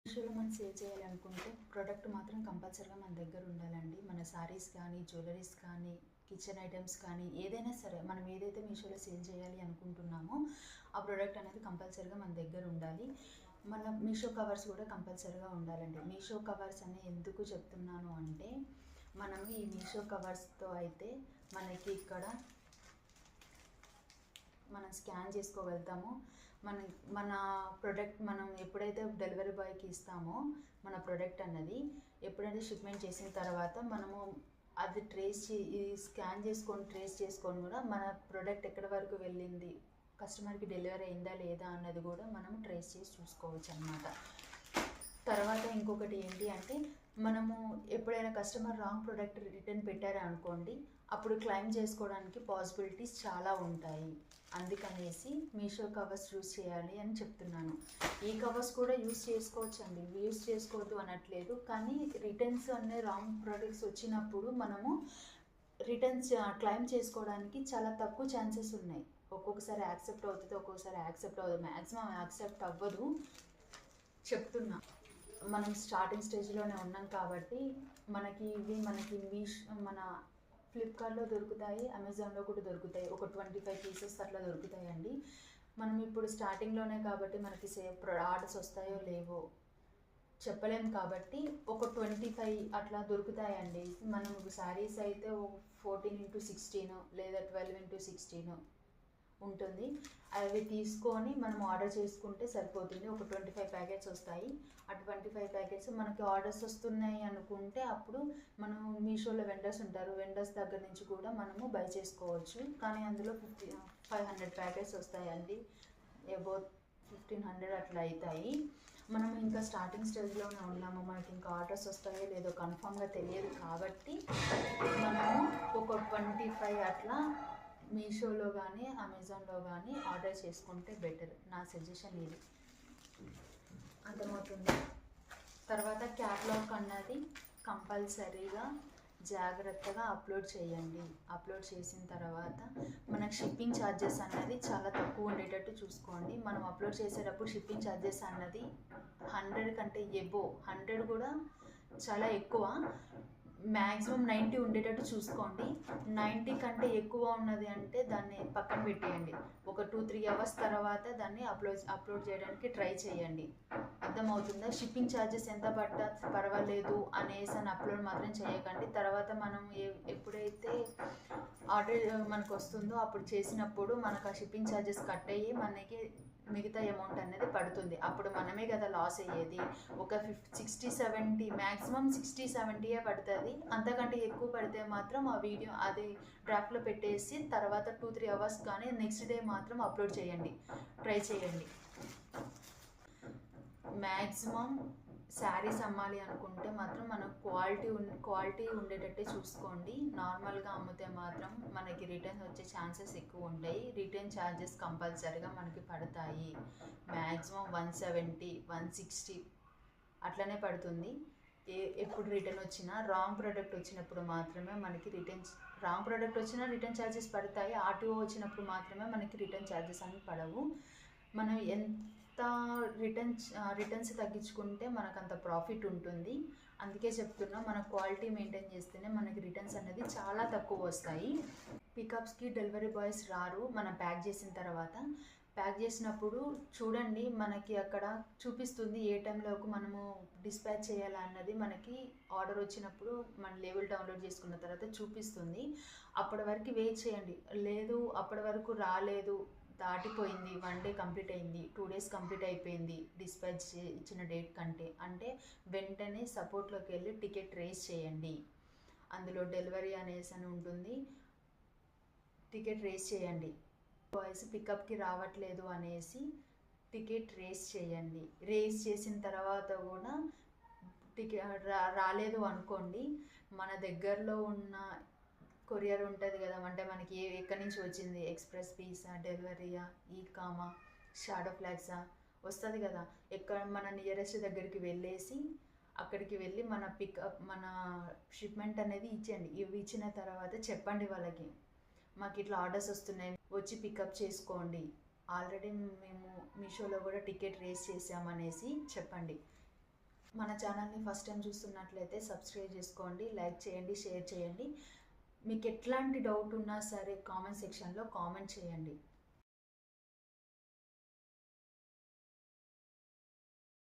మీషోలో మనం సేల్ చేయాలనుకుంటే ప్రోడక్ట్ మాత్రం కంపల్సరీగా మన దగ్గర ఉండాలండి. మన శారీస్ కానీ, జ్యువెలరీస్ కానీ, కిచెన్ ఐటమ్స్ కానీ ఏదైనా సరే మనం ఏదైతే మీషోలో సేల్ చేయాలి అనుకుంటున్నామో ఆ ప్రోడక్ట్ అనేది కంపల్సరీగా మన దగ్గర ఉండాలి. మన మీషో కవర్స్ కూడా కంపల్సరీగా ఉండాలండి. మీషో కవర్స్ అని ఎందుకు చెప్తున్నాను అంటే మనం ఈ మీషో కవర్స్తో అయితే మనకి ఇక్కడ మనం స్కాన్ చేసుకోగలుగుతాము. మన ప్రోడక్ట్ మనం ఎప్పుడైతే డెలివరీ బాయ్కి ఇస్తామో మన ప్రోడక్ట్ అన్నది ఎప్పుడైతే షిప్మెంట్ చేసిన తర్వాత మనము అది స్కాన్ చేసుకొని ట్రేస్ చేసుకొని కూడా మన ప్రోడక్ట్ ఎక్కడి వరకు వెళ్ళింది, కస్టమర్కి డెలివరీ అయిందా లేదా అన్నది కూడా మనం ట్రేస్ చేసి చూసుకోవచ్చు అన్నమాట. తర్వాత ఇంకొకటి ఏంటి అంటే మనము ఎప్పుడైనా కస్టమర్ రాంగ్ ప్రోడక్ట్ రిటర్న్ పెట్టారా అనుకోండి, అప్పుడు క్లెయిమ్ చేసుకోవడానికి పాసిబిలిటీస్ చాలా ఉంటాయి. అందుకనేసి మీషో కవర్స్ యూస్ చేయాలి అని చెప్తున్నాను. ఈ కవర్స్ కూడా యూస్ చేసుకోవచ్చు అండి, యూస్ చేసుకోవద్దు అనట్లేదు. కానీ రిటర్న్స్ అనే రాంగ్ ప్రోడక్ట్స్ వచ్చినప్పుడు మనము రిటర్న్స్ క్లెయిమ్ చేసుకోవడానికి చాలా తక్కువ ఛాన్సెస్ ఉన్నాయి. ఒక్కొక్కసారి యాక్సెప్ట్ అవుతుంది, ఒక్కొక్కసారి యాక్సెప్ట్ అవ్వదు. మ్యాక్సిమం యాక్సెప్ట్ అవ్వదు చెప్తున్నా. మనం స్టార్టింగ్ స్టేజ్లోనే ఉన్నాం కాబట్టి మనకి మన ఫ్లిప్కార్ట్లో దొరుకుతాయి, అమెజాన్లో కూడా దొరుకుతాయి. ఒక 25 పీసెస్ అట్లా దొరుకుతాయండి. మనం ఇప్పుడు స్టార్టింగ్లోనే కాబట్టి మనకి ఆర్డర్స్ వస్తాయో లేవో చెప్పలేం కాబట్టి ఒక 25 అట్లా దొరుకుతాయండి. మనం శారీస్ అయితే 14x16 లేదా 12x16 ఉంటుంది. అవి తీసుకొని మనం ఆర్డర్ చేసుకుంటే సరిపోతుంది. ఒక 25 ప్యాకెట్స్ వస్తాయి. ఆ 25 ప్యాకెట్స్ మనకి ఆర్డర్స్ వస్తున్నాయి అనుకుంటే అప్పుడు మనం మీషోలో వెండర్స్ ఉంటారు, వెండర్స్ దగ్గర నుంచి కూడా మనము బై చేసుకోవచ్చు. కానీ అందులో 500 ప్యాకెట్స్ వస్తాయండి, అబౌట్ 1500 అట్లా అవుతాయి. మనం ఇంకా స్టార్టింగ్ స్టేజ్లోనే ఉన్నాము, మనకి ఇంకా ఆర్డర్స్ వస్తాయో లేదో కన్ఫామ్గా తెలియదు కాబట్టి మనము ఒక 25 అట్లా మీషోలో కానీ అమెజాన్లో కానీ ఆర్డర్ చేసుకుంటే బెటర్. నా సజెషన్ ఇది. అర్థమవుతుంది. తర్వాత క్యాటలాగ్ అన్నది కంపల్సరీగా జాగ్రత్తగా అప్లోడ్ చేయండి. అప్లోడ్ చేసిన తర్వాత మనకు షిప్పింగ్ ఛార్జెస్ అన్నది చాలా తక్కువ ఉండేటట్టు చూసుకోండి. మనం అప్లోడ్ చేసేటప్పుడు షిప్పింగ్ ఛార్జెస్ అన్నది 100 కంటే ఎబో, 100 కూడా చాలా ఎక్కువ, మ్యాక్సిమం 90 ఉండేటట్టు చూసుకోండి. 90 కంటే ఎక్కువ ఉన్నది అంటే దాన్ని పక్కన పెట్టేయండి. ఒక 2-3 అవర్స్ తర్వాత దాన్ని అప్లోడ్ చేయడానికి ట్రై చేయండి. అర్థమవుతుందా? షిప్పింగ్ ఛార్జెస్ ఎంత పడ్డా పర్వాలేదు అనేసి అప్లోడ్ మాత్రం చేయకండి. తర్వాత మనం ఎప్పుడైతే ఆర్డర్ మనకు వస్తుందో అప్పుడు చేసినప్పుడు మనకు ఆ షిప్పింగ్ ఛార్జెస్ కట్ అయ్యి మనకి మిగతా అమౌంట్ అనేది పడుతుంది. అప్పుడు మనమే కదా లాస్ అయ్యేది. ఒక 60-70 మ్యాక్సిమం 60-70 పడుతుంది. అంతకంటే ఎక్కువ పడితే మాత్రం ఆ వీడియో అది డ్రాఫ్ట్లో పెట్టేసి తర్వాత 2-3 అవర్స్ కానీ నెక్స్ట్ డే మాత్రం అప్లోడ్ చేయండి, ట్రై చేయండి. మ్యాక్సిమం శారీస్ అమ్మాలి అనుకుంటే మాత్రం మనం క్వాలిటీ ఉండేటట్టే చూసుకోండి. నార్మల్గా అమ్మితే మాత్రం మనకి రిటర్న్ వచ్చే ఛాన్సెస్ ఎక్కువ ఉంటాయి. రిటర్న్ ఛార్జెస్ కంపల్సరీగా మనకి పడతాయి. మ్యాక్సిమం 170-160 అట్లనే పడుతుంది. ఎప్పుడు రిటర్న్ వచ్చినా రాంగ్ ప్రోడక్ట్ వచ్చినప్పుడు మాత్రమే మనకి రాంగ్ ప్రోడక్ట్ వచ్చినా రిటర్న్ ఛార్జెస్ పడతాయి. ఆర్టీఓ వచ్చినప్పుడు మాత్రమే మనకి రిటర్న్ ఛార్జెస్ అనేవి పడవు. మనం రిటర్న్స్ తగ్గించుకుంటే మనకు అంత ప్రాఫిట్ ఉంటుంది. అందుకే చెప్తున్నా, మన క్వాలిటీ మెయింటైన్ చేస్తేనే మనకి రిటర్న్స్ అనేది చాలా తక్కువ వస్తాయి. పికప్స్కి డెలివరీ బాయ్స్ రారు. మనం ప్యాక్ చేసిన తర్వాత ప్యాక్ చేసినప్పుడు చూడండి, మనకి అక్కడ చూపిస్తుంది ఏ టైంలోకి మనము డిస్పాచ్ చేయాలన్నది. మనకి ఆర్డర్ వచ్చినప్పుడు మన లేబుల్ డౌన్లోడ్ చేసుకున్న తర్వాత చూపిస్తుంది. అప్పటి వరకు వెయిట్ చేయండి. లేదు అప్పటి వరకు రాలేదు, దాటిపోయింది, 1 డే కంప్లీట్ అయింది, 2 డేస్ కంప్లీట్ అయిపోయింది డిస్పాచ్ ఇచ్చిన డేట్ కంటే అంటే వెంటనే సపోర్ట్లోకి వెళ్ళి టికెట్ రేస్ చేయండి. అందులో డెలివరీ అనేసి అని ఉంటుంది, టికెట్ రేస్ చేయండి. బాయ్స్ పికప్కి రావట్లేదు అనేసి టికెట్ రేస్ చేయండి. రేస్ చేసిన తర్వాత కూడా రాలేదు అనుకోండి, మన దగ్గరలో ఉన్న కొరియర్ ఉంటుంది కదా, అంటే మనకి ఎక్కడి నుంచి వచ్చింది, ఎక్స్ప్రెస్ పీసా, డెలివరీయా, ఈకామా, షాడో ఫ్లాగ్సా వస్తుంది కదా, ఎక్కడ మన నియరెస్ట్ దగ్గరికి వెళ్ళేసి అక్కడికి వెళ్ళి మన షిప్మెంట్ అనేది ఇచ్చేయండి. ఇవి ఇచ్చిన తర్వాత చెప్పండి వాళ్ళకి, మాకు ఇట్లా ఆర్డర్స్ వస్తున్నాయి, వచ్చి పికప్ చేసుకోండి. ఆల్రెడీ మేము మీషోలో కూడా టికెట్ రేస్ చేసామనేసి చెప్పండి. మన ఛానల్ని ఫస్ట్ టైం చూస్తున్నట్లయితే సబ్స్క్రైబ్ చేసుకోండి, లైక్ చేయండి, షేర్ చేయండి. మీకు ఎట్లాంటి డౌట్ ఉన్నా సరే కామెంట్ సెక్షన్లో కామెంట్ చేయండి.